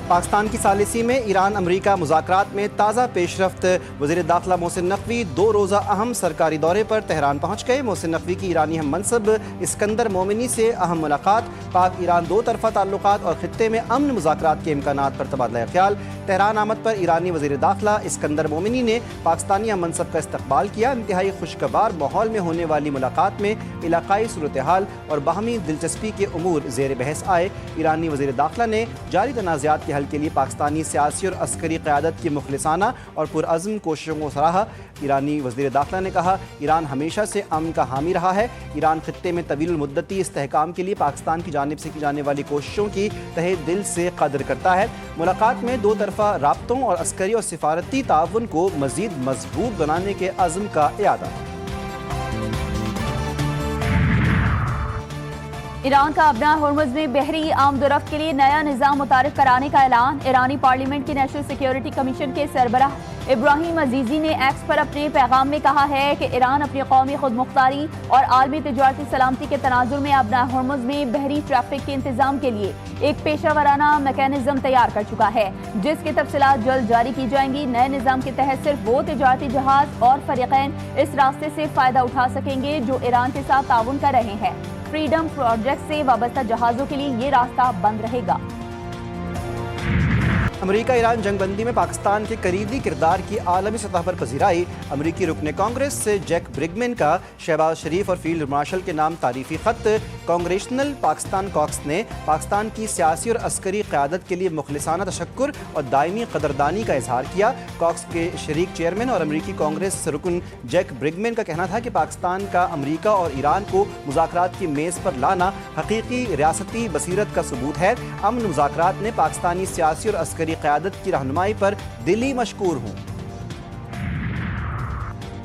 پاکستان کی ثالثی میں ایران امریکہ مذاکرات میں تازہ پیش رفت۔ وزیر داخلہ محسن نقوی 2 روزہ اہم سرکاری دورے پر تہران پہنچ گئے۔ محسن نقوی کی ایرانی ہم منصب اسکندر مومنی سے اہم ملاقات۔ پاک ایران 2 طرفہ تعلقات اور خطے میں امن مذاکرات کے امکانات پر تبادلہ خیال۔ تہران آمد پر ایرانی وزیر داخلہ اسکندر مومنی نے پاکستانی ہم منصب کا استقبال کیا۔ انتہائی خوشگوار ماحول میں ہونے والی ملاقات میں علاقائی صورتحال اور باہمی دلچسپی کے امور زیر بحث آئے۔ ایرانی وزیر داخلہ نے جاری تنازعات کے حل کے لیے پاکستانی سیاسی اور عسکری قیادت کی مخلصانہ اور پرعزم کوششوں کو سراہا۔ ایرانی وزیر داخلہ نے کہا، ایران ہمیشہ سے امن کا حامی رہا ہے۔ ایران خطے میں طویل المدتی استحکام کے لیے پاکستان کی جانب سے کی جانے والی کوششوں کی تہہ دل سے قدر کرتا ہے۔ ملاقات میں 2 طرفہ رابطوں اور عسکری اور سفارتی تعاون کو مزید مضبوط بنانے کے عزم کا اعادہ۔ ایران کا ابنا ہرمز میں بحری آمد و رفت کے لیے نیا نظام متعارف کرانے کا اعلان۔ ایرانی پارلیمنٹ کی نیشنل سیکیورٹی کمیشن کے سربراہ ابراہیم عزیزی نے ایکس پر اپنے پیغام میں کہا ہے کہ ایران اپنی قومی خود مختاری اور عالمی تجارتی سلامتی کے تناظر میں ابنا ہرمز میں بحری ٹریفک کے انتظام کے لیے ایک پیشہ ورانہ میکینزم تیار کر چکا ہے، جس کی تفصیلات جلد جاری کی جائیں گی۔ نئے نظام کے تحت صرف وہ تجارتی جہاز اور فریقین اس راستے سے فائدہ اٹھا سکیں گے جو ایران کے ساتھ تعاون کر رہے ہیں۔ فریڈم پروجیکٹ سے وابستہ جہازوں کے لیے یہ راستہ بند رہے گا۔ امریکہ ایران جنگ بندی میں پاکستان کے کلیدی کردار کی عالمی سطح پر پذیرائی۔ امریکی رکن کانگریس سے جیک برگمن کا شہباز شریف اور فیلڈ مارشل کے نام تعریفی خط۔ کانگریشنل پاکستان کاکس نے پاکستان کی سیاسی اور عسکری قیادت کے لیے مخلصانہ تشکر اور دائمی قدردانی کا اظہار کیا۔ کاکس کے شریک چیئرمین اور امریکی کانگریس رکن جیک برگمن کا کہنا تھا کہ پاکستان کا امریکہ اور ایران کو مذاکرات کی میز پر لانا حقیقی ریاستی بصیرت کا ثبوت ہے۔ امن مذاکرات نے پاکستانی سیاسی اور عسکری قیادت کی رہنمائی پر دلی مشکور ہوں۔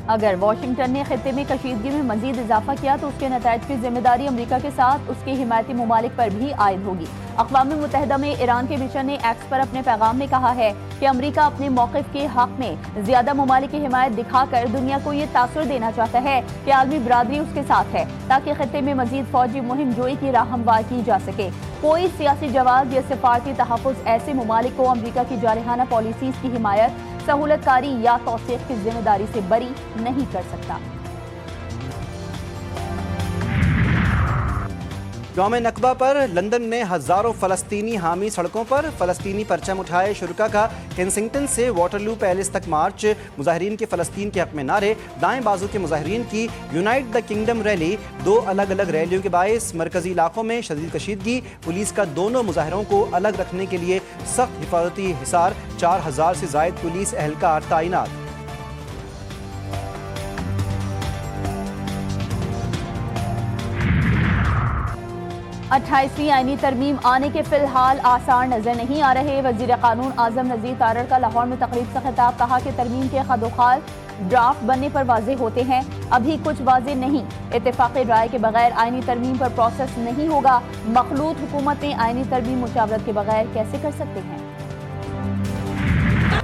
اگر واشنگٹن نے خطے میں کشیدگی میں مزید اضافہ کیا تو اس کے نتائج کی ذمہ داری امریکہ کے ساتھ اس کے حمایتی ممالک پر بھی عائد ہوگی۔ اقوام متحدہ میں ایران کے مشن نے ایکس پر اپنے پیغام میں کہا ہے کہ امریکہ اپنے موقف کے حق میں زیادہ ممالک کی حمایت دکھا کر دنیا کو یہ تاثر دینا چاہتا ہے کہ عالمی برادری اس کے ساتھ ہے، تاکہ خطے میں مزید فوجی مہم جوئی کی راہ ہموار کی جا سکے۔ کوئی سیاسی جواز یا سفارتی تحفظ ایسے ممالک کو امریکہ کی جارحانہ پالیسیز کی حمایت، سہولت کاری یا توثیق کی ذمہ داری سے بری نہیں کر سکتا۔ یوم نکبہ پر لندن میں ہزاروں فلسطینی حامی سڑکوں پر فلسطینی پرچم اٹھائے۔ شرکا کا کینسنگٹن سے واٹرلو پیلس تک مارچ۔ مظاہرین کے فلسطین کے حق میں نعرے۔ دائیں بازو کے مظاہرین کی یونائٹ دا کنگڈم ریلی۔ 2 الگ الگ ریلیوں کے باعث مرکزی علاقوں میں شدید کشیدگی۔ پولیس کا دونوں مظاہروں کو الگ رکھنے کے لیے سخت حفاظتی حصار۔ 4000 سے زائد پولیس اہلکار تعینات۔ 28ویں آئینی ترمیم آنے کے فی الحال آثار نظر نہیں آ رہے۔ وزیر قانون اعظم نذیر تارڑ کا لاہور میں تقریب سے خطاب، کہا کہ ترمیم کے خد و خال ڈرافٹ بننے پر واضح ہوتے ہیں، ابھی کچھ واضح نہیں۔ اتفاقی رائے کے بغیر آئینی ترمیم پر پروسیس نہیں ہوگا۔ مخلوط حکومت میں آئینی ترمیم مشاورت کے بغیر کیسے کر سکتے ہیں؟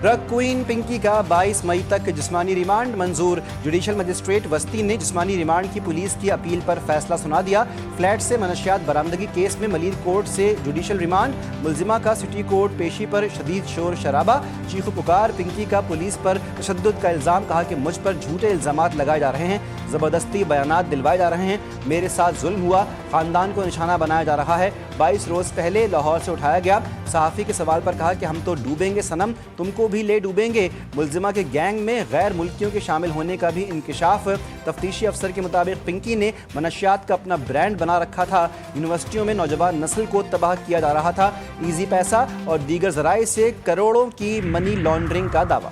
ڈرگ کوئین پنکی کا 22 مئی تک جسمانی ریمانڈ منظور۔ جوڈیشل مجسٹریٹ وسطی نے جسمانی ریمانڈ کی پولیس کی اپیل پر فیصلہ سنا دیا۔ فلیٹ سے منشیات برآمدگی کیس میں ملیر کورٹ سے جوڈیشل ریمانڈ۔ ملزمہ کا سٹی کورٹ پیشی پر شدید شور شرابہ۔ چیخ و پکار۔ پنکی کا پولیس پر تشدد کا الزام، کہا کہ مجھ پر جھوٹے الزامات لگائے جا رہے ہیں، زبردستی بیانات دلوائے جا رہے ہیں، میرے ساتھ ظلم ہوا، خاندان کو نشانہ بنایا جا رہا ہے۔ 22 روز پہلے لاہور سے اٹھایا گیا۔ صحافی کے سوال پر کہا کہ ہم تو ڈوبیں گے صنم، تم کو بھی لے ڈوبیں گے۔ ملزمہ کے گینگ میں غیر ملکیوں کے شامل ہونے کا بھی انکشاف۔ تفتیشی افسر کے مطابق پنکی نے منشیات کا اپنا برانڈ بنا رکھا تھا۔ یونیورسٹیوں میں نوجوان نسل کو تباہ کیا جا رہا تھا۔ ایزی پیسہ اور دیگر ذرائع سے کروڑوں کی منی لانڈرنگ کا دعویٰ۔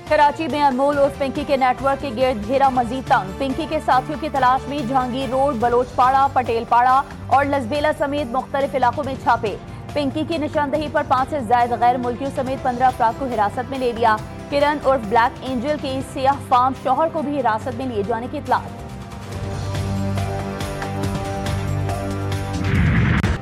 کراچی میں انمول اور پنکی کے نیٹ ورک کے گرد گھیرا مزید تنگ۔ پنکی کے ساتھیوں کی تلاش میں جہانگیر روڈ، بلوچ پاڑا، پٹیل پاڑا اور لسبیلا سمیت مختلف علاقوں میں چھاپے۔ پنکی کی نشاندہی پر 5 سے زائد غیر ملکیوں سمیت 15 افراد کو حراست میں لے لیا۔ کرن اور بلیک اینجل کے سیاہ فام شوہر کو بھی حراست میں لیے جانے کی اطلاع۔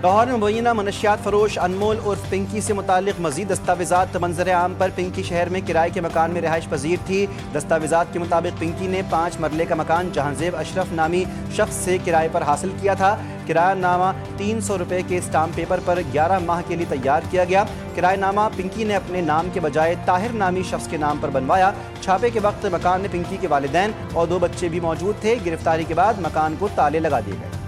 لاہور میں مبینہ منشیات فروش انمول عرف پنکی سے متعلق مزید دستاویزات منظر عام پر پنکی شہر میں کرائے کے مکان میں رہائش پذیر تھی۔ دستاویزات کے مطابق پنکی نے 5 مرلے کا مکان جہانزیب اشرف نامی شخص سے کرائے پر حاصل کیا تھا۔ کرایہ نامہ 300 روپے کے اسٹامپ پیپر پر 11 ماہ کے لیے تیار کیا گیا۔ کرایہ نامہ پنکی نے اپنے نام کے بجائے طاہر نامی شخص کے نام پر بنوایا۔ چھاپے کے وقت مکان میں پنکی کے والدین اور 2 بچے بھی موجود تھے۔ گرفتاری کے بعد مکان کو تالے لگا دیے گئے۔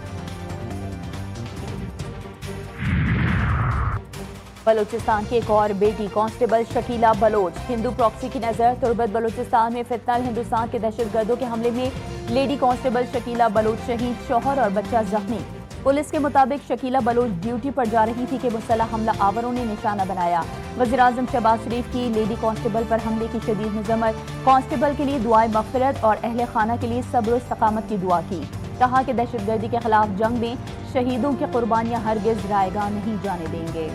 بلوچستان کی ایک اور بیٹی کانسٹیبل شکیلہ بلوچ ہندو پراکسی کی نظر۔ تربت بلوچستان میں فتنہ ہندوستان کے دہشت گردوں کے حملے میں لیڈی کانسٹیبل شکیلہ بلوچ شہید، شوہر اور بچہ زخمی۔ پولیس کے مطابق شکیلہ بلوچ ڈیوٹی پر جا رہی تھی کہ مسلح حملہ آوروں نے نشانہ بنایا۔ وزیراعظم شہباز شریف کی لیڈی کانسٹیبل پر حملے کی شدید مذمت۔ کانسٹیبل کے لیے دعائے مغفرت اور اہل خانہ کے لیے صبر و استقامت کی دعا کی۔ کہا کہ دہشت گردی کے خلاف جنگ میں شہیدوں کی قربانیاں ہرگز رائے گاہ نہیں جانے دیں گے۔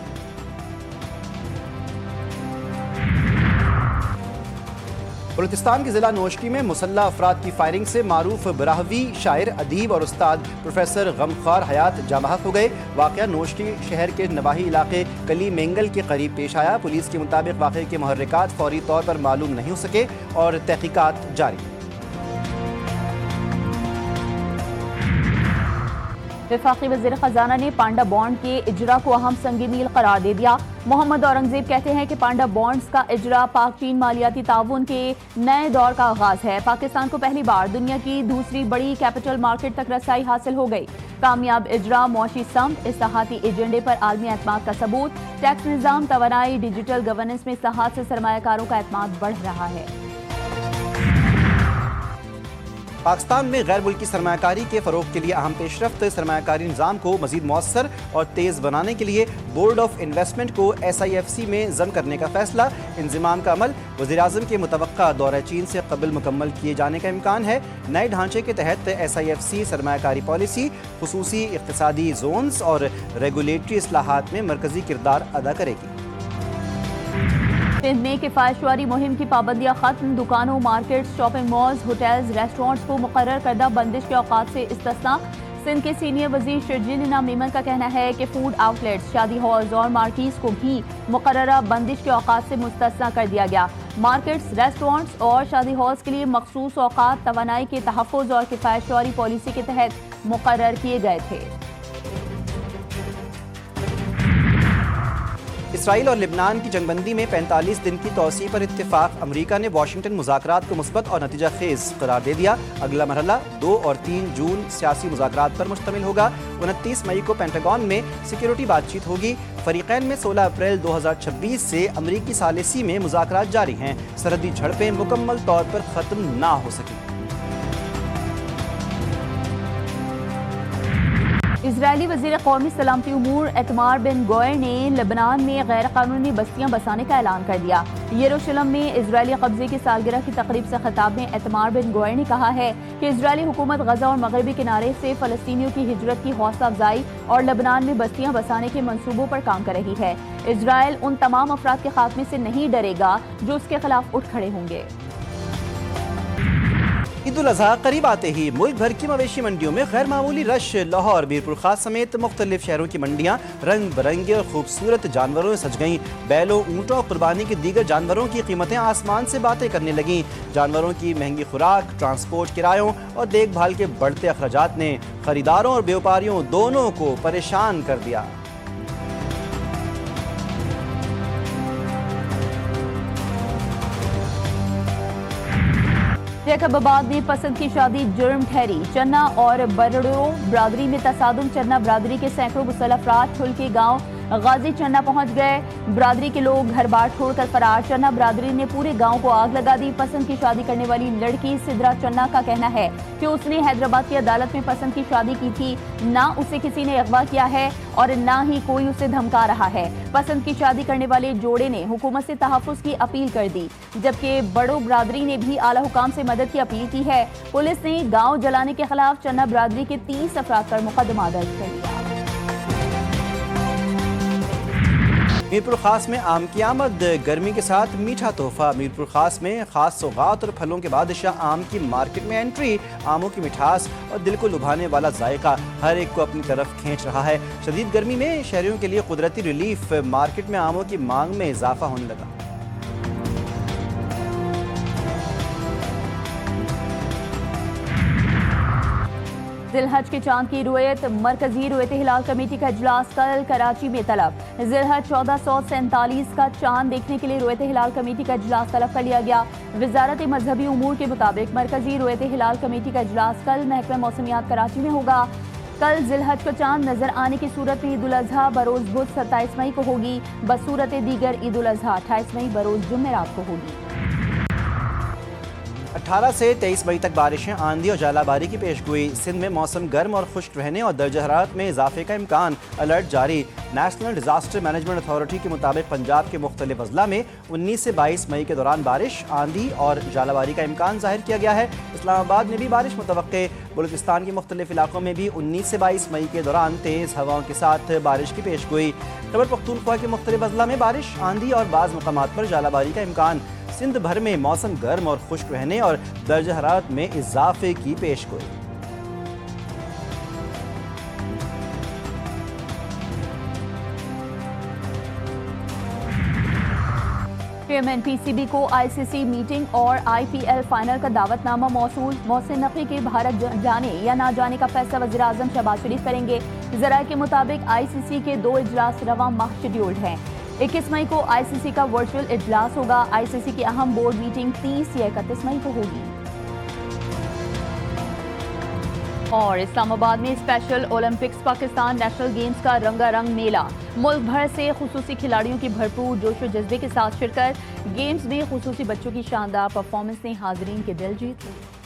بلوچستان کے ضلع نوشکی میں مسلح افراد کی فائرنگ سے معروف براہوی شاعر، ادیب اور استاد پروفیسر غمخوار حیات جاں بحق ہو گئے۔ واقعہ نوشکی شہر کے نواحی علاقے کلی مینگل کے قریب پیش آیا۔ پولیس کے مطابق واقعے کے محرکات فوری طور پر معلوم نہیں ہو سکے اور تحقیقات جاری۔ وفاقی وزیر خزانہ نے پانڈا بانڈ کے اجرا کو اہم سنگ میل قرار دے دیا۔ محمد اورنگزیب کہتے ہیں کہ پانڈا بانڈز کا اجرا پاک چین مالیاتی تعاون کے نئے دور کا آغاز ہے۔ پاکستان کو پہلی بار دنیا کی دوسری بڑی کیپٹل مارکیٹ تک رسائی حاصل ہو گئی۔ کامیاب اجرا، معاشی سمت، اصلاحاتی ایجنڈے پر عالمی اعتماد کا ثبوت۔ ٹیکس نظام، توانائی، ڈیجیٹل گورننس میں اصلاحات سے سرمایہ کاروں کا اعتماد بڑھ رہا ہے۔ پاکستان میں غیر ملکی سرمایہ کاری کے فروغ کے لیے اہم پیش رفت۔ سرمایہ کاری نظام کو مزید مؤثر اور تیز بنانے کے لیے بورڈ آف انویسٹمنٹ کو SIFC میں ضم کرنے کا فیصلہ۔ انضمام کا عمل وزیراعظم کے متوقع دورہ چین سے قبل مکمل کیے جانے کا امکان ہے۔ نئے ڈھانچے کے تحت SIFC سرمایہ کاری پالیسی، خصوصی اقتصادی زونز اور ریگولیٹری اصلاحات میں مرکزی کردار ادا کرے گی۔ سندھ میں کفایت مہم کی پابندیاں ختم۔ دکانوں، markets, shopping malls, hotels, restaurants کو مقرر کردہ بندش کے اوقات سے استثناء۔ سندھ کے سینئر وزیر شرجیل انعام میمن کا کہنا ہے کہ فوڈ آؤٹ لیٹس، شادی ہالز اور مارکیز کو بھی مقررہ بندش کے اوقات سے مستثنیٰ کر دیا گیا۔ مارکیٹس، ریسٹورنٹس اور شادی ہالز کے لیے مخصوص اوقات توانائی کے تحفظ اور کفایت شعاری پالیسی کے تحت مقرر کیے گئے تھے۔ اسرائیل اور لبنان کی جنگ بندی میں 45 دن کی توسیع پر اتفاق۔ امریکہ نے واشنگٹن مذاکرات کو مثبت اور نتیجہ خیز قرار دے دیا۔ اگلا مرحلہ 2 اور 3 جون سیاسی مذاکرات پر مشتمل ہوگا۔ 29 مئی کو پینٹاگون میں سیکیورٹی بات چیت ہوگی۔ فریقین میں 16 اپریل 2026 سے امریکی ثالثی میں مذاکرات جاری ہیں۔ سرحدی جھڑپیں مکمل طور پر ختم نہ ہو سکیں۔ اسرائیلی وزیر قومی سلامتی امور ایتمار بن گوئر نے لبنان میں غیر قانونی بستیاں بسانے کا اعلان کر دیا۔ یروشلم میں اسرائیلی قبضے کی سالگرہ کی تقریب سے خطاب میں ایتمار بن گوئر نے کہا ہے کہ اسرائیلی حکومت غزہ اور مغربی کنارے سے فلسطینیوں کی ہجرت کی حوصلہ افزائی اور لبنان میں بستیاں بسانے کے منصوبوں پر کام کر رہی ہے۔ اسرائیل ان تمام افراد کے خاتمے سے نہیں ڈرے گا جو اس کے خلاف اٹھ کھڑے ہوں گے۔ عید الاضحیٰ قریب آتے ہی ملک بھر کی مویشی منڈیوں میں غیر معمولی رش۔ لاہور، میرپور خاص سمیت مختلف شہروں کی منڈیاں رنگ برنگے اور خوبصورت جانوروں سے سج گئیں۔ بیلوں، اونٹوں اور قربانی کے دیگر جانوروں کی قیمتیں آسمان سے باتیں کرنے لگیں۔ جانوروں کی مہنگی خوراک، ٹرانسپورٹ کرایوں اور دیکھ بھال کے بڑھتے اخراجات نے خریداروں اور بیوپاریوں دونوں کو پریشان کر دیا۔ جیکب آباد میں پسند کی شادی جرم ٹھہری۔ چنا اور برڑو برادری میں تصادم۔ چنا برادری کے سینکڑوں مسلح افراد ٹھل کے گاؤں غازی چنا پہنچ گئے۔ برادری کے لوگ گھر بار چھوڑ کر فرار۔ چنا برادری نے پورے گاؤں کو آگ لگا دی۔ پسند کی شادی کرنے والی لڑکی سدرا چنا کا کہنا ہے کہ اس نے حیدرآباد کی عدالت میں پسند کی شادی کی تھی۔ نہ اسے کسی نے اغوا کیا ہے اور نہ ہی کوئی اسے دھمکا رہا ہے۔ پسند کی شادی کرنے والے جوڑے نے حکومت سے تحفظ کی اپیل کر دی، جبکہ بڑو برادری نے بھی اعلی حکام سے مدد کی اپیل کی ہے۔ پولیس نے گاؤں جلانے کے خلاف چنا برادری کے 30 افراد پر مقدمہ درج کر لیا۔ میرپور خاص میں آم کی آمد، گرمی کے ساتھ میٹھا تحفہ۔ میرپور خاص میں خاص سوغات اور پھلوں کے بادشاہ آم کی مارکیٹ میں انٹری۔ آموں کی مٹھاس اور دل کو لبھانے والا ذائقہ ہر ایک کو اپنی طرف کھینچ رہا ہے۔ شدید گرمی میں شہریوں کے لیے قدرتی ریلیف، مارکیٹ میں آموں کی مانگ میں اضافہ ہونے لگا۔ ذی الحج کے چاند کی رویت، مرکزی رویت ہلال کمیٹی کا اجلاس کل کراچی میں طلب۔ ذی الحج 1447 کا چاند دیکھنے کے لیے رویت ہلال کمیٹی کا اجلاس طلب کر لیا گیا۔ وزارت مذہبی امور کے مطابق مرکزی رویت ہلال کمیٹی کا اجلاس کل محکمہ موسمیات کراچی میں ہوگا۔ کل ذی الحج کا چاند نظر آنے کی صورت میں عید الاضحیٰ بروز بدھ 27 مئی کو ہوگی، بصورت دیگر عید الاضحیٰ 28 مئی بروز جمعرات کو ہوگی۔ 18 سے 23 مئی تک بارشیں، آندھی اور ژالہ باری کی پیش گوئی۔ سندھ میں موسم گرم اور خشک رہنے اور درجہ حرارت میں اضافے کا امکان، الرٹ جاری۔ نیشنل ڈیزاسٹر مینجمنٹ اتھارٹی کے مطابق پنجاب کے مختلف اضلاع میں 19 سے 22 مئی کے دوران بارش، آندھی اور ژالہ باری کا امکان ظاہر کیا گیا ہے۔ اسلام آباد میں بھی بارش متوقع۔ بلوچستان کے مختلف علاقوں میں بھی 19 سے 22 مئی کے دوران تیز ہواؤں کے ساتھ بارش کی پیش گوئی۔ خیبر پختونخوا کے مختلف اضلاع میں بارش، آندھی اور بعض مقامات پر ژالہ باری کا امکان۔ سندھ بھر میں موسم گرم اور خشک رہنے اور درجہ حرارت میں اضافے کی پیش گوئی۔ چیئرمین پی سی بی کو آئی سی سی میٹنگ اور آئی پی ایل فائنل کا دعوت نامہ موصول۔ محسن نقوی کے بھارت جانے یا نہ جانے کا فیصلہ وزیر اعظم شہباز شریف کریں گے۔ ذرائع کے مطابق آئی سی سی کے 2 اجلاس رواں ماہ شیڈیولڈ ہیں۔ 21 مئی کو آئی سی سی کا ورچوئل اجلاس ہوگا۔ آئی سی سی کی اہم بورڈ میٹنگ 30 یا 31 مئی کو ہوگی۔ اور اسلام آباد میں special Olympics Pakistan national games کا رنگا رنگ میلہ، ملک بھر سے خصوصی کھلاڑیوں کی بھرپور جوش و جذبے کے ساتھ شرکت۔ گیمز میں خصوصی بچوں کی شاندار پرفارمنس نے حاضرین کے دل جیت لیے۔